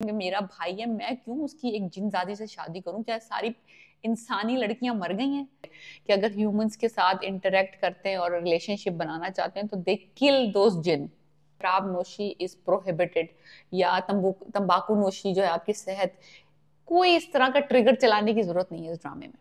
मेरा भाई है, मैं क्यों उसकी एक जिनजादी से शादी करूं? क्या सारी इंसानी लड़कियां मर गई हैं? कि अगर ह्यूमंस के साथ इंटरेक्ट करते हैं और रिलेशनशिप बनाना चाहते हैं तो दे किल दोज जिन। शराब नोशी इज प्रोहिबिटेड, या तंबाकू नोशी जो है आपकी सेहत, कोई इस तरह का ट्रिगर चलाने की जरूरत नहीं है इस ड्रामे में।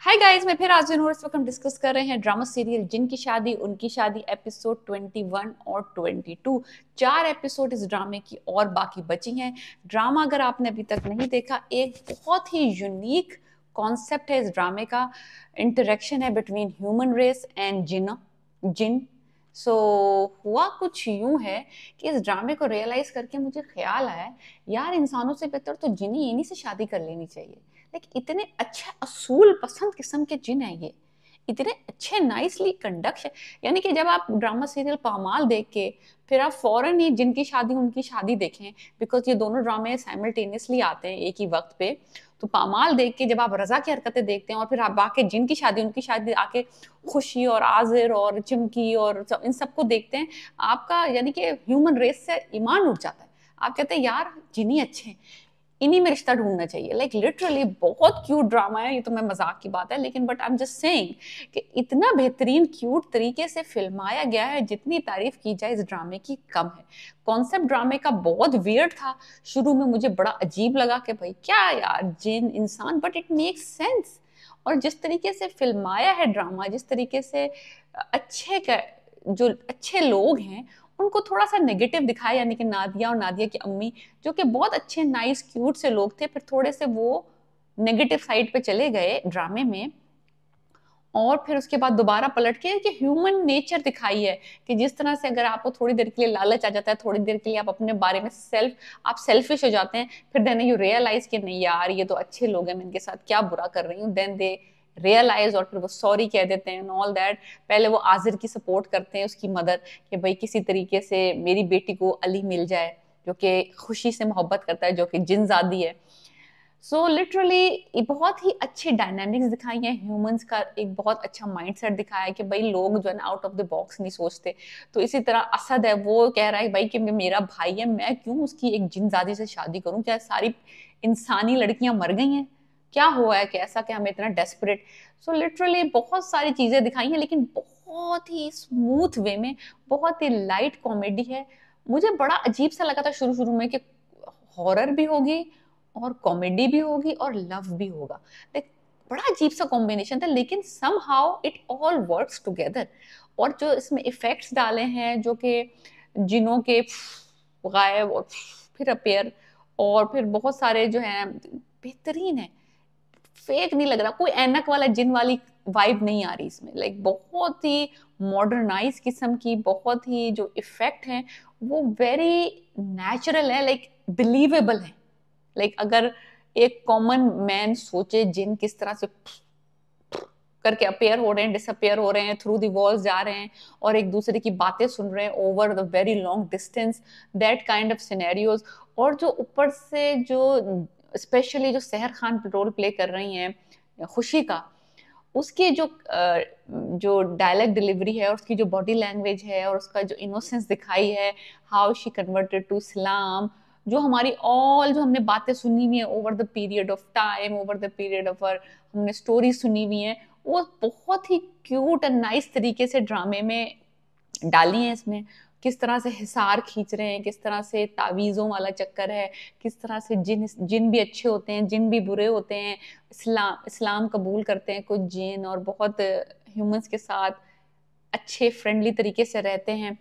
हाय गाइस, मैं फिर हाजिर हूँ। इस वक्त हम डिस्कस कर रहे हैं ड्रामा सीरियल जिन की शादी उनकी शादी एपिसोड 21 और 22। 4 एपिसोड इस ड्रामे की और बाकी बची हैं। ड्रामा अगर आपने अभी तक नहीं देखा, एक बहुत ही यूनिक कॉन्सेप्ट है इस ड्रामे का। इंटरेक्शन है बिटवीन ह्यूमन रेस एंड जिन। हुआ कुछ यूं है कि इस ड्रामे को रियलाइज करके मुझे ख्याल आया, यार इंसानों से बेहतर तो जिनी इन्हीं से शादी कर लेनी चाहिए। लाइक इतने अच्छे असूल पसंद किस्म के जिन है ये, इतने अच्छे नाइसली कंडक्ट है। यानी कि जब आप ड्रामा सीरियल पामाल देख के फिर आप फौरन ही जिनकी शादी उनकी शादी देखें, बिकॉज ये दोनों ड्रामे साइमल्टेनियसली आते हैं एक ही वक्त पे। तो पामाल देख के जब आप रजा की हरकतें देखते हैं और फिर आप आके जिनकी शादी उनकी शादी आके खुशी और आजिर और चिमकी और इन सबको देखते हैं, आपका यानी कि ह्यूमन रेस से ईमान उठ जाता है। आप कहते हैं यार जिनी अच्छे हैं, इन्हीं में रिश्ता ढूंढना चाहिए। लाइक लिटरली बहुत क्यूट ड्रामा है ये, तो मैं मजाक की बात है लेकिन but I am just saying कि इतना बेहतरीन क्यूट तरीके से फिल्माया गया है, जितनी तारीफ की जाए इस ड्रामे की कम है। कॉन्सेप्ट ड्रामे का बहुत वियर्ड था, शुरू में मुझे बड़ा अजीब लगा कि भाई क्या यार जिन इंसान, बट इट मेक्स सेंस। और जिस तरीके से फिल्माया है ड्रामा, जिस तरीके से जो अच्छे लोग हैं उनको थोड़ा सा नेगेटिव दिखाया, यानी कि नादिया और नादिया की अम्मी जो कि बहुत अच्छे नाइस क्यूट से लोग थे, फिर थोड़े से वो नेगेटिव साइड पे चले गए ड्रामे में। और फिर उसके बाद दोबारा पलट के कि ह्यूमन नेचर दिखाई है कि जिस तरह से अगर आपको थोड़ी देर के लिए लालच आ जाता है, थोड़ी देर के लिए आप अपने बारे में आप सेल्फिश हो जाते हैं, फिर देन यू रियलाइज कि नहीं यार ये तो अच्छे लोग हैं, मैं इनके साथ क्या बुरा कर रही हूँ। देन दे रियलाइज और फिर वो सॉरी कह देते हैं ऑल दैट। पहले वो आजिर की सपोर्ट करते हैं, उसकी मदद, कि भाई किसी तरीके से मेरी बेटी को अली मिल जाए जो कि खुशी से मोहब्बत करता है, जो कि जिनजादी है। लिटरली बहुत ही अच्छी डायनामिक्स दिखाई है, ह्यूमंस का एक बहुत अच्छा माइंडसेट दिखाया है कि भाई लोग जो है ना आउट ऑफ द बॉक्स नहीं सोचते। तो इसी तरह असद है, वो कह रहा है भाई कि मेरा भाई है, मैं क्यों उसकी एक जिनजादी से शादी करूं? क्या सारी इंसानी लड़कियां मर गई हैं? क्या हुआ है कि ऐसा कि हमें इतना डेस्परेट। लिटरली बहुत सारी चीजें दिखाई हैं, लेकिन बहुत ही स्मूथ वे में, बहुत ही लाइट कॉमेडी है। मुझे बड़ा अजीब सा लगा था शुरू शुरू में कि हॉरर भी होगी और कॉमेडी भी होगी और लव भी होगा। लाइक बड़ा अजीब सा कॉम्बिनेशन था, लेकिन somehow it all works together. और जो इसमें इफेक्ट्स डाले हैं जो कि जिनों के गायब और फिर अपेयर, और फिर बहुत सारे जो हैं बेहतरीन है। फेक नहीं लग रहा, कोई ऐनक वाला जिन वाली वाइब नहीं आ रही इसमें। लाइक बहुत ही मॉडर्नाइज किस्म की, बहुत ही जो इफेक्ट हैं वो वेरी नेचुरल है, लाइक बिलीवेबल है। लाइक अगर एक कॉमन मैन सोचे जिन किस तरह से करके अपेयर हो रहे हैं, डिसअपेयर हो रहे हैं, थ्रू दी वॉल्स जा रहे हैं और एक दूसरे की बातें सुन रहे हैं over the very long distance, that kind of scenarios. और जो ऊपर से जो स्पेशली जो सहर खान रोल प्ले कर रही हैं खुशी का, उसकी जो डायलॉग डिलीवरी है, उसकी जो बॉडी लैंग्वेज है और उसका जो इनोसेंस दिखाई है, how she converted to Islam, जो हमारी ऑल जो हमने बातें सुनी हुई है over the period of time, over the period of हमने स्टोरी सुनी हुई है, वो बहुत ही क्यूट एंड नाइस तरीके से ड्रामे में डाली हैं। इसमें किस तरह से हिसार खींच रहे हैं, किस तरह से तावीज़ों वाला चक्कर है, किस तरह से जिन भी अच्छे होते हैं, जिन भी बुरे होते हैं, इस्लाम कबूल करते हैं कुछ जिन और बहुत ह्यूमंस के साथ अच्छे फ्रेंडली तरीके से रहते हैं।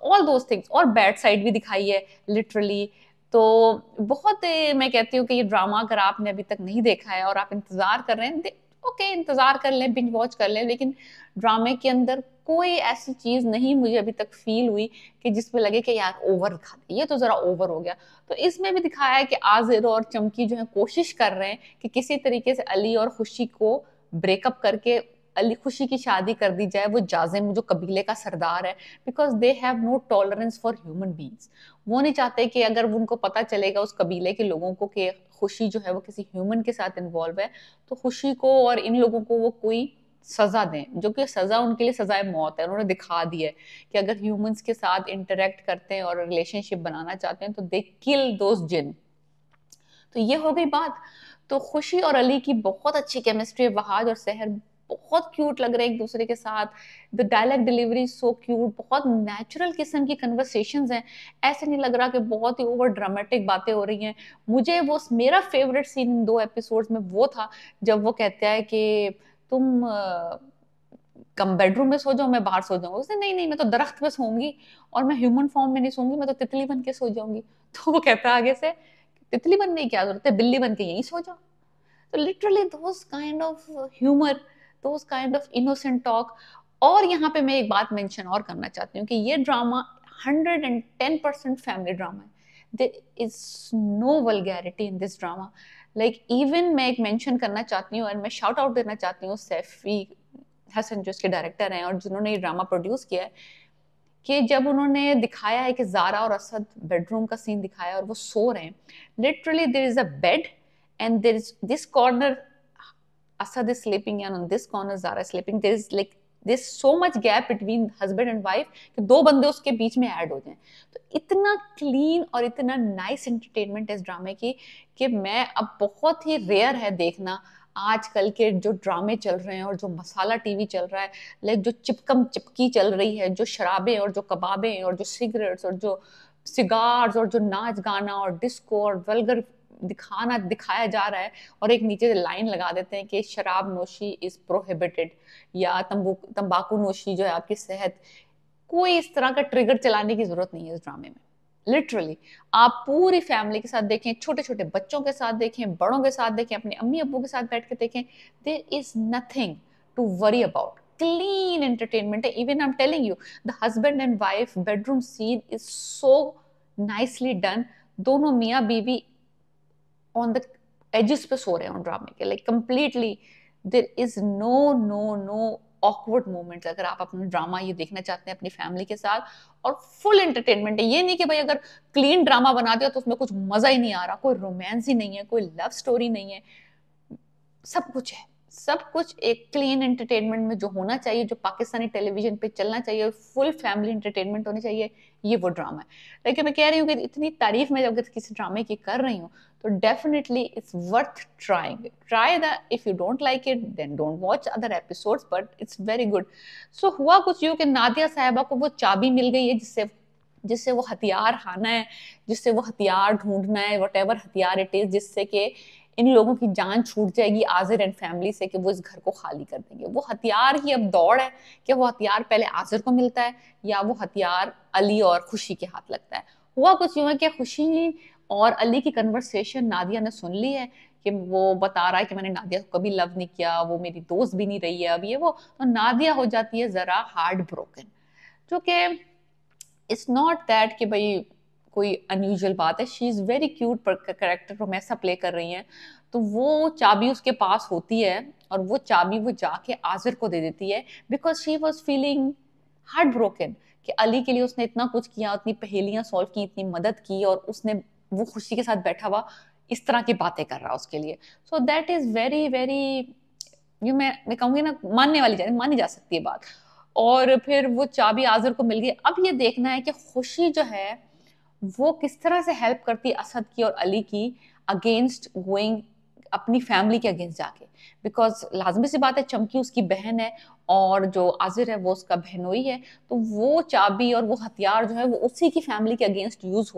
ऑल दोज थिंग्स, और बैड साइड भी दिखाई है लिटरली। तो बहुत मैं कहती हूँ कि ये ड्रामा अगर आपने अभी तक नहीं देखा है और आप इंतजार कर रहे हैं, ओके इंतजार कर लें, बिंज वॉच कर लें, लेकिन ड्रामे के अंदर कोई ऐसी चीज नहीं मुझे अभी तक फील हुई कि जिसमें लगे कि यार ओवर दिखा दे, ये तो जरा ओवर हो गया। तो इसमें भी दिखाया है कि आजिर और चमकी जो है कोशिश कर रहे हैं कि किसी तरीके से अली और खुशी को ब्रेकअप करके अली खुशी की शादी कर दी जाए, वो जाजिम जो कबीले का सरदार है, because they have no tolerance for human beings. वो नहीं चाहते कि अगर उनको पता चलेगा उस कबीले के लोगों को कि खुशी जो है वो किसी ह्यूमन के साथ इन्वॉल्व है, तो खुशी को और इन लोगों को वो कोई सजा दें, जो कि सजा उनके लिए सजाए मौत है। उन्होंने दिखा दिया है कि अगर ह्यूमंस के साथ इंटरेक्ट करते हैं और रिलेशनशिप बनाना चाहते हैं तो दे किल दोज जिन। तो ये हो गई बात। तो खुशी और अली की बहुत अच्छी केमिस्ट्री है, वहाज और सहर बहुत क्यूट लग रहे हैं एक दूसरे के साथ, the dialogue delivery so cute, बहुत नेचुरल किस्म की कन्वर्सेशंस हैं, ऐसे नहीं लग रहा कि बहुत ही ओवर ड्रामेटिक बातें हो रही हैं। मुझे वो मेरा फेवरेट सीन इन 2 एपिसोड्स में वो था जब वो कहता है कि तुम कम बेडरूम में सो जाओ, मैं बाहर सो जाऊंगा। उसने नहीं नहीं, मैं तो दरख्त पे सोऊंगी, और मैं ह्यूमन फॉर्म में नहीं सोऊंगी, मैं तो तितली बन के सो जाऊंगी। तो वो कहता है आगे से, तितली बनने की क्या जरूरत है, बिल्ली बन के यहीं सो जाओ। तो literally those kind of humour, those kind of innocent talk. और यहाँ पे मैं एक बात मेंशन और करना चाहती हूँ कि ये ड्रामा 110% फैमिली ड्रामा है। There is no vulgarity in this drama. Like even मैं एक मेंशन करना चाहती हूँ और मैं शाउट आउट देना चाहती हूँ सैफी हसन जो इसके डायरेक्टर हैं और जिन्होंने ये ड्रामा प्रोड्यूस किया है, कि जब उन्होंने दिखाया है कि जारा और असद बेडरूम का सीन दिखाया और वो सो रहे हैं, literally there is a bed and there is this corner Asad is sleeping and on this corner Zara is sleeping. There is like there's so much gap between husband and wife कि दो बंदे उसके बीच में add हो जाएं। तो इतना clean और इतना नाइस एंटरटेनमेंट है इस ड्रामे की कि मैं अब बहुत ही रेयर है देखना आजकल के जो ड्रामे चल रहे हैं और जो मसाला टीवी चल रहा है, लाइक जो चिपकम चिपकी चल रही है, जो शराबें और जो कबाबें और जो सिगरेट्स और जो सिगार्स और जो नाच गाना और डिस्को और वल्गर दिखाया जा रहा है, और एक नीचे लाइन लगा देते हैं कि शराब नोशी इज प्रोहिबिटेड या तंबाकू नोशी जो है आपकी सेहत। कोई इस तरह का ट्रिगर चलाने की जरूरत नहीं है इस ड्रामे में। लिटरली आप पूरी फैमिली के साथ देखें, छोटे छोटे बच्चों के साथ देखें, बड़ों के साथ देखें, अपने अम्मी अब्बू के साथ बैठ के देखें, there is nothing to worry about. Clean entertainment है। Even I am telling you, the husband and wife bedroom scene is so nicely done. दोनों मियाँ बीवी ऑन द एजेस पे सो रहे हैं ड्रामे के, like completely there is no awkward moments. अगर आप अपना ड्रामा ये देखना चाहते हैं अपनी फैमिली के साथ, और फुल एंटरटेनमेंट है। ये नहीं कि भाई अगर क्लीन ड्रामा बना दिया तो उसमें कुछ मजा ही नहीं आ रहा, कोई रोमांस ही नहीं है, कोई लव स्टोरी नहीं है, सब कुछ है। सब कुछ एक क्लीन एंटरटेनमेंट में जो होना चाहिए, जो पाकिस्तानी टेलीविजन पे चलना चाहिए, फुल फैमिली एंटरटेनमेंट होनी चाहिए, ये वो ड्रामा है। लेकिन मैं कह रही हूँ कि इतनी तारीफ मैं अगर किसी ड्रामे की कर रही हूँ तो definitely it's worth trying. Try the, if you don't like it then don't watch other episodes, but it's very good. So हुआ कुछ यूँ कि नादिया साहिबा को वो चाबी मिल गई है जिससे वो हथियार खाना है, जिससे वो हथियार ढूंढना है, वट एवर हथियार इट इज, जिससे कि इन लोगों की जान छूट जाएगी आजिर एंड फैमिली से, कि वो इस घर को खाली कर देंगे। वो हथियार ही अब दौड़ है कि वो हथियार पहले आजिर को मिलता है या वो हथियार अली और खुशी के हाथ लगता है। हुआ कुछ यूं है कि खुशी और अली की कन्वर्सेशन नादिया ने सुन ली है कि वो बता रहा है कि मैंने नादिया को कभी लव नहीं किया, वो मेरी दोस्त भी नहीं रही है अब ये वो। तो नादिया हो जाती है जरा हार्ट ब्रोकन, जो कि इट्स नॉट दैट कि भाई कोई अनयूजुअल बात है। She is very cute character Romesa play कर रही हैं। तो वो चाबी उसके पास होती है और वो चाबी वो जाके आजिर को दे देती है, because she was feeling heart broken कि अली के लिए उसने इतना कुछ किया, इतनी पहेलियां सॉल्व की, इतनी मदद की, और उसने वो खुशी के साथ बैठा हुआ इस तरह की बातें कर रहा उसके लिए। So that is very very, ये मैं कहूँगी ना, मानी जा सकती है बात। और फिर वो चाबी आजिर को मिल गई। अब ये देखना है कि खुशी जो है वो किस तरह से हेल्प करती असद की और अली की अगेंस्ट गोइंग अपनी फैमिली के अगेंस्ट जाके, बिकॉज लाजमी सी बात है चमकी उसकी बहन है और जो आजिर है वो उसका बहनोई है। तो वो चाबी और वो हथियार जो है वो उसी की फैमिली के अगेंस्ट यूज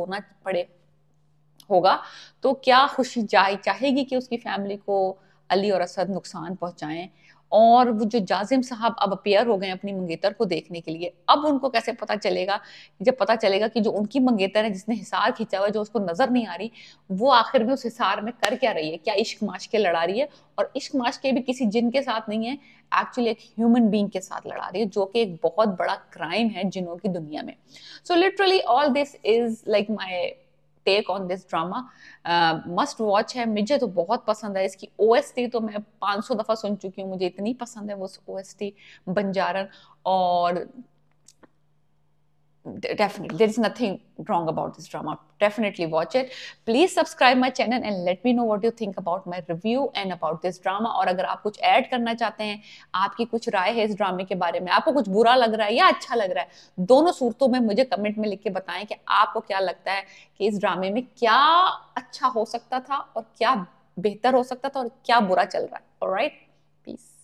होगा। तो क्या खुशी चाहेगी कि उसकी फैमिली को अली और असद नुकसान पहुंचाएं? और वो जो जाजिम साहब अब अपेयर हो गए अपनी मंगेतर को देखने के लिए, अब उनको कैसे पता चलेगा? जब पता चलेगा कि जो उनकी मंगेतर है जिसने हिसार खींचा हुआ है, जो उसको नजर नहीं आ रही, वो आखिर में उस हिसार में कर क्या रही है? क्या इश्क माश्क लड़ा रही है? और इश्क माश्क भी किसी जिन के साथ नहीं है, एक्चुअली एक ह्यूमन बीइंग के साथ लड़ा रही है, जो कि एक बहुत बड़ा क्राइम है जिनों की दुनिया में। So literally all this is like my take on this drama. Must watch है, मुझे तो बहुत पसंद है। इसकी ओएसटी तो मैं 500 दफा सुन चुकी हूँ, मुझे इतनी पसंद है वो ओएसटी बंजारन। और definitely there is nothing wrong about this drama. Definitely watch it. Please subscribe my channel and let me know what you think about my review and about this drama. और अगर आप कुछ ऐड करना चाहते हैं, आपकी कुछ राय है इस ड्रामे के बारे में, आपको कुछ बुरा लग रहा है या अच्छा लग रहा है, दोनों सूरतों में मुझे कमेंट में लिख के बताएं कि आपको क्या लगता है कि इस ड्रामे में क्या अच्छा हो सकता था और क्या बेहतर हो सकता था और क्या बुरा चल रहा है. Alright, piece.